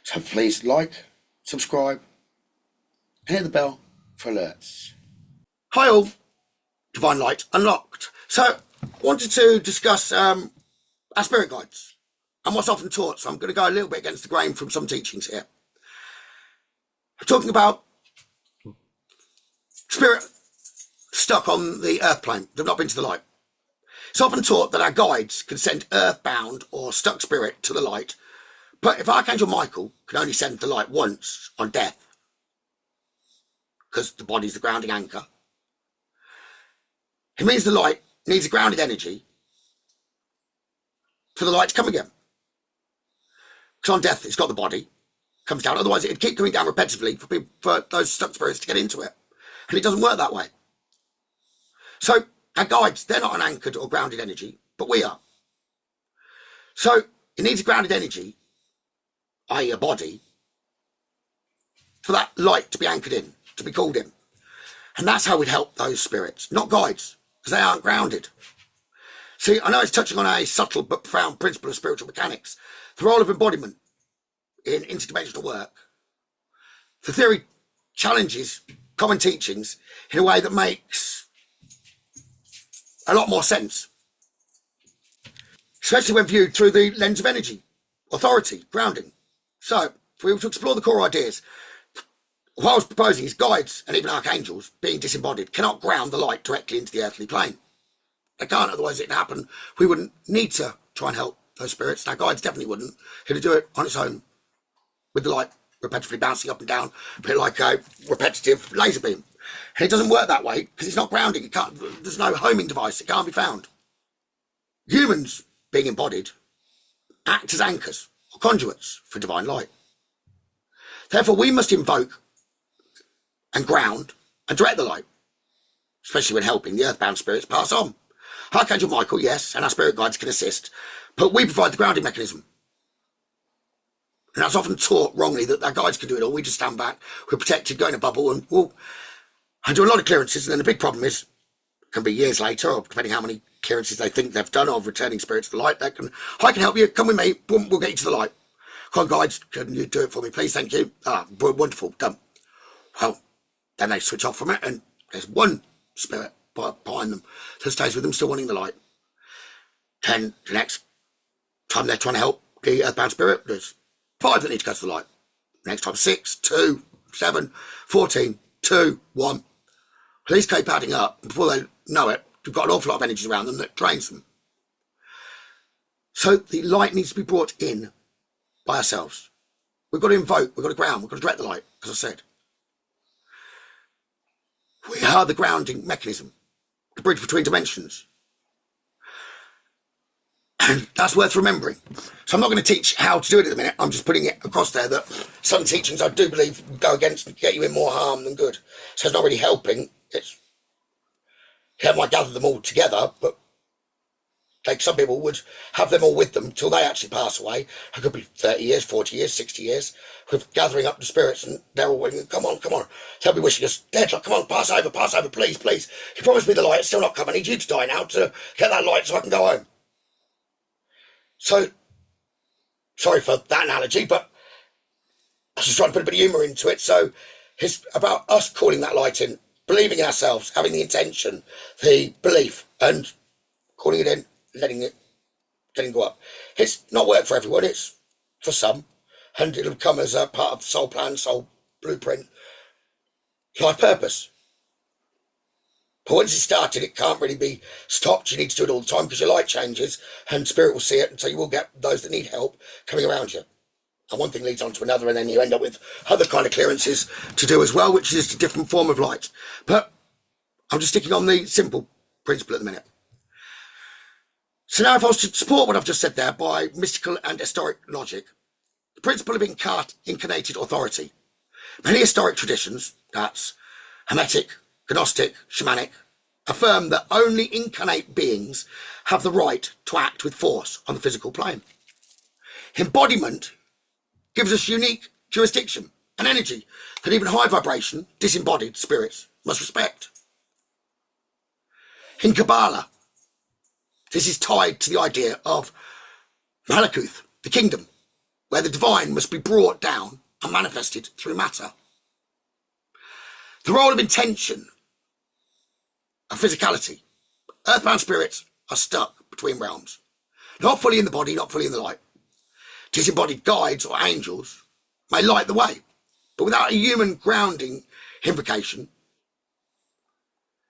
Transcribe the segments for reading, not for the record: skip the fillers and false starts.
So please like, subscribe, and hit the bell for alerts. Hi all, Divine Light Unlocked. So, wanted to discuss our spirit guides and what's often taught. So I'm going to go a little bit against the grain from some teachings here. I'm talking about spirit stuck on the earth plane. They've not been to the light. It's often taught that our guides can send earthbound or stuck spirit to the light. But if Archangel Michael can only send the light once on death, because the body's the grounding anchor, it means the light needs a grounded energy for the light to come again. Because on death, it's got the body, comes down. Otherwise, it'd keep coming down repetitively for those stuck spirits to get into it. And it doesn't work that way. So our guides, they're not an anchored or grounded energy, but we are. So it needs a grounded energy, i.e. a body, for that light to be anchored in, to be called in. And that's how we'd help those spirits, not guides, because they aren't grounded. See, I know it's touching on a subtle but profound principle of spiritual mechanics, the role of embodiment in interdimensional work. The theory challenges common teachings in a way that makes a lot more sense, especially when viewed through the lens of energy, authority, grounding. So, if we were to explore the core ideas, what I was proposing is guides and even archangels, being disembodied, cannot ground the light directly into the earthly plane. They can't, otherwise it'd happen. We wouldn't need to try and help those spirits. Our guides definitely wouldn't. It'd do it on its own, with the light repetitively bouncing up and down, a bit like a repetitive laser beam. And it doesn't work that way because it's not grounding. It can't. There's no homing device. It can't be found. Humans, being embodied, act as anchors or conduits for divine light. Therefore, we must invoke and ground and direct the light, especially when helping the earthbound spirits pass on. Archangel Michael, yes, and our spirit guides can assist, but we provide the grounding mechanism. And that's often taught wrongly that our guides can do it all. We just stand back, we're protected, go in a bubble, and we'll do a lot of clearances. And then the big problem is, it can be years later, or depending how many clearances they think they've done of returning spirits to the light, I can help you, come with me, boom, we'll get you to the light. Come on, guides, can you do it for me, please? Thank you. Wonderful, done. Well, then they switch off from it, and there's one spirit behind them that stays with them, still wanting the light. Then the next time they're trying to help the earthbound spirit, there's 5 that need to go to the light. Next time 6, 2, 7, 14, 2, 1. These keep adding up, and before they know it, we've got an awful lot of energy around them that drains them. So the light needs to be brought in by ourselves. We've got to invoke, we've got to ground, we've got to direct the light, as I said. We are the grounding mechanism, the bridge between dimensions. And that's worth remembering. So I'm not going to teach how to do it at the minute. I'm just putting it across there that some teachings I do believe go against and get you in more harm than good. So it's not really helping. I might gather them all together, but like some people would have them all with them till they actually pass away. It could be 30 years, 40 years, 60 years with gathering up the spirits, and they're all waiting, come on. They'll be wishing us dead, like, come on, pass over, please. You promised me the light, it's still not coming. I need you to die now to get that light so I can go home. So, sorry for that analogy, but I was just trying to put a bit of humour into it. So it's about us calling that light in, believing in ourselves, having the intention, the belief, and calling it in, letting it go up. It's not work for everyone, it's for some, and it'll come as a part of the soul plan, soul blueprint, life purpose. But once it's started, it can't really be stopped. You need to do it all the time because your light changes and spirit will see it, and so you will get those that need help coming around you. And one thing leads on to another, and then you end up with other kind of clearances to do as well, which is just a different form of light. But I'm just sticking on the simple principle at the minute. So now if I was to support what I've just said there by mystical and historic logic, the principle of incarnated authority. Many historic traditions, that's Hermetic, Gnostic, Shamanic, affirm that only incarnate beings have the right to act with force on the physical plane. Embodiment gives us unique jurisdiction and energy that even high vibration, disembodied spirits must respect. In Kabbalah, this is tied to the idea of Malakuth, the kingdom, where the divine must be brought down and manifested through matter. The role of intention, of physicality. Earthbound spirits are stuck between realms, not fully in the body, not fully in the light. Disembodied guides or angels may light the way, but without a human grounding invocation,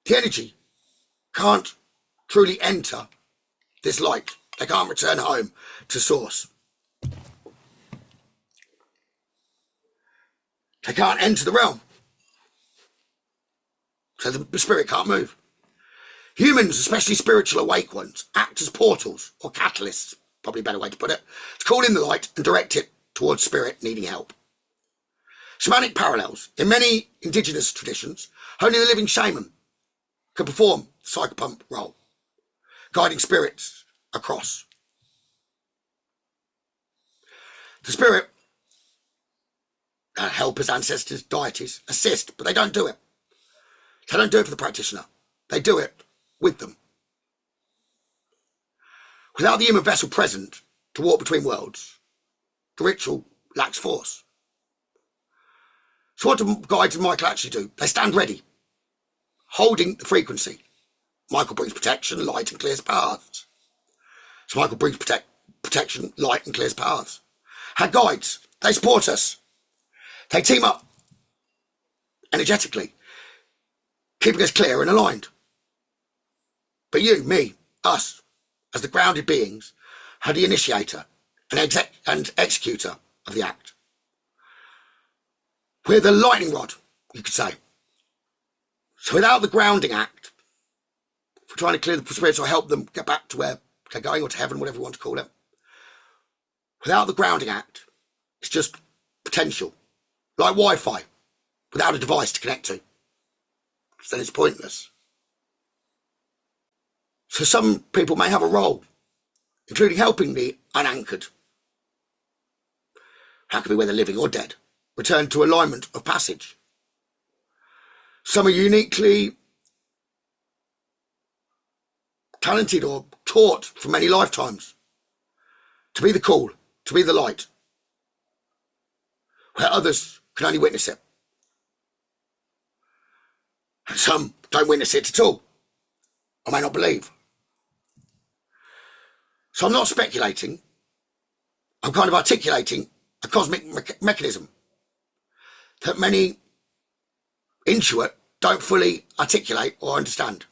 the energy can't truly enter this light. They can't return home to source. They can't enter the realm. So the spirit can't move. Humans, especially spiritual awake ones, act as portals or catalysts, probably a better way to put it, to call in the light and direct it towards spirit needing help. Shamanic parallels. In many indigenous traditions, only the living shaman can perform the psychopump role, guiding spirits across. The spirit, helpers, ancestors, deities, assist, but they don't do it. They don't do it for the practitioner. They do it with them. Without the human vessel present to walk between worlds, the ritual lacks force. So what do guides and Michael actually do? They stand ready, holding the frequency. Michael brings protection, light, and clears paths. So Michael brings protection, light, and clears paths. Our guides, they support us. They team up energetically, keeping us clear and aligned. But you, me, us, as the grounded beings, are the initiator and executor of the act. We're the lightning rod, you could say. So without the grounding act, if we're trying to clear the spirits or help them get back to where they're going, or to heaven, whatever you want to call it, without the grounding act, it's just potential. Like Wi-Fi, without a device to connect to. So then it's pointless. So some people may have a role, including helping the unanchored. That could be whether living or dead. Return to alignment of passage. Some are uniquely talented or taught for many lifetimes to be the call, to be the light, where others can only witness it. And some don't witness it at all, or may not believe. So I'm not speculating, I'm kind of articulating a cosmic mechanism that many intuit don't fully articulate or understand.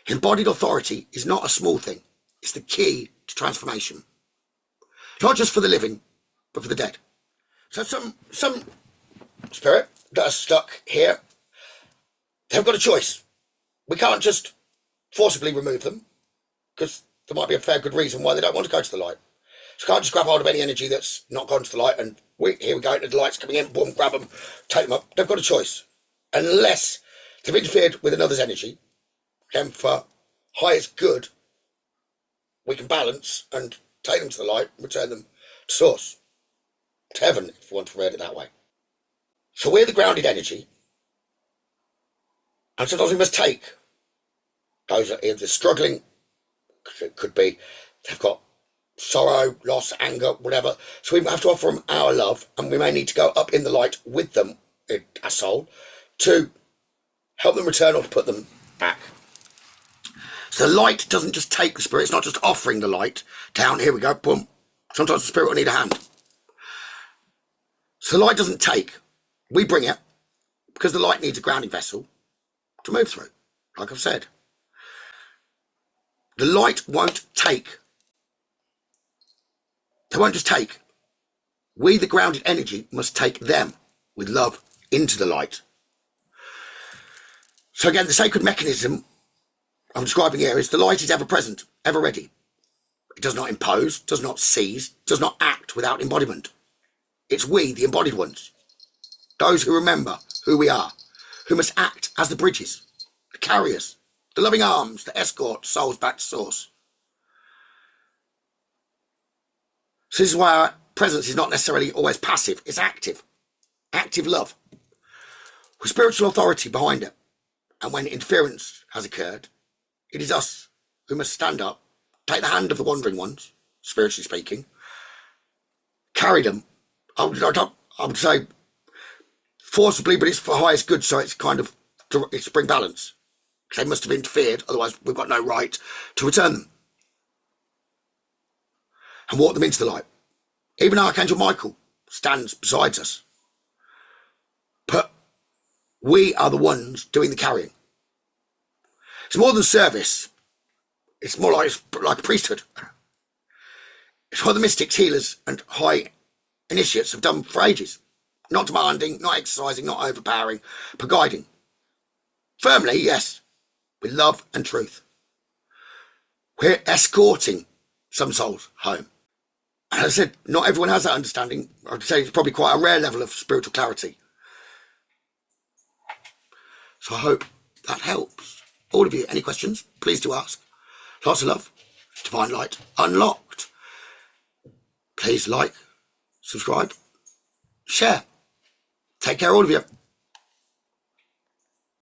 Embodied authority is not a small thing. It's the key to transformation. Not just for the living, but for the dead. So some spirit that are stuck here, they've got a choice. We can't just forcibly remove them, because there might be a fair good reason why they don't want to go to the light. So we can't just grab hold of any energy that's not gone to the light and here we go, the light's coming in, boom, grab them, take them up. They've got a choice. Unless they've interfered with another's energy, then for highest good, we can balance and take them to the light and return them to source, to heaven, if you want to read it that way. So we're the grounded energy, and sometimes we must take those that are either struggling, it could be they've got sorrow, loss, anger, whatever. So we have to offer them our love, and we may need to go up in the light with them, our soul, to help them return or to put them back. So the light doesn't just take the spirit, it's not just offering the light down, here we go, boom. Sometimes the spirit will need a hand. So the light doesn't take, we bring it, because the light needs a grounding vessel to move through, like I've said. The light won't take. They won't just take. We, the grounded energy, must take them with love into the light. So again, the sacred mechanism I'm describing here is the light is ever present, ever ready. It does not impose, does not seize, does not act without embodiment. It's we, the embodied ones, those who remember who we are, who must act as the bridges, the carriers, the loving arms that escort souls back to source. So this is why our presence is not necessarily always passive, it's active. Active love, with spiritual authority behind it. And when interference has occurred, it is us who must stand up, take the hand of the wandering ones, spiritually speaking, carry them. I would say forcibly, but it's for highest good, so it's kind of, it's bring balance. They must have interfered, otherwise we've got no right to return them and walk them into the light. Even Archangel Michael stands beside us, but we are the ones doing the carrying. It's more than service. It's more like a priesthood. It's what the mystics, healers and high initiates have done for ages. Not demanding, not exercising, not overpowering, but guiding. Firmly, yes, with love and truth. We're escorting some souls home. And as I said, not everyone has that understanding. I'd say it's probably quite a rare level of spiritual clarity. So I hope that helps. All of you, any questions, please do ask. Lots of love. Divine Light Unlocked. Please like, subscribe, share. Take care, all of you.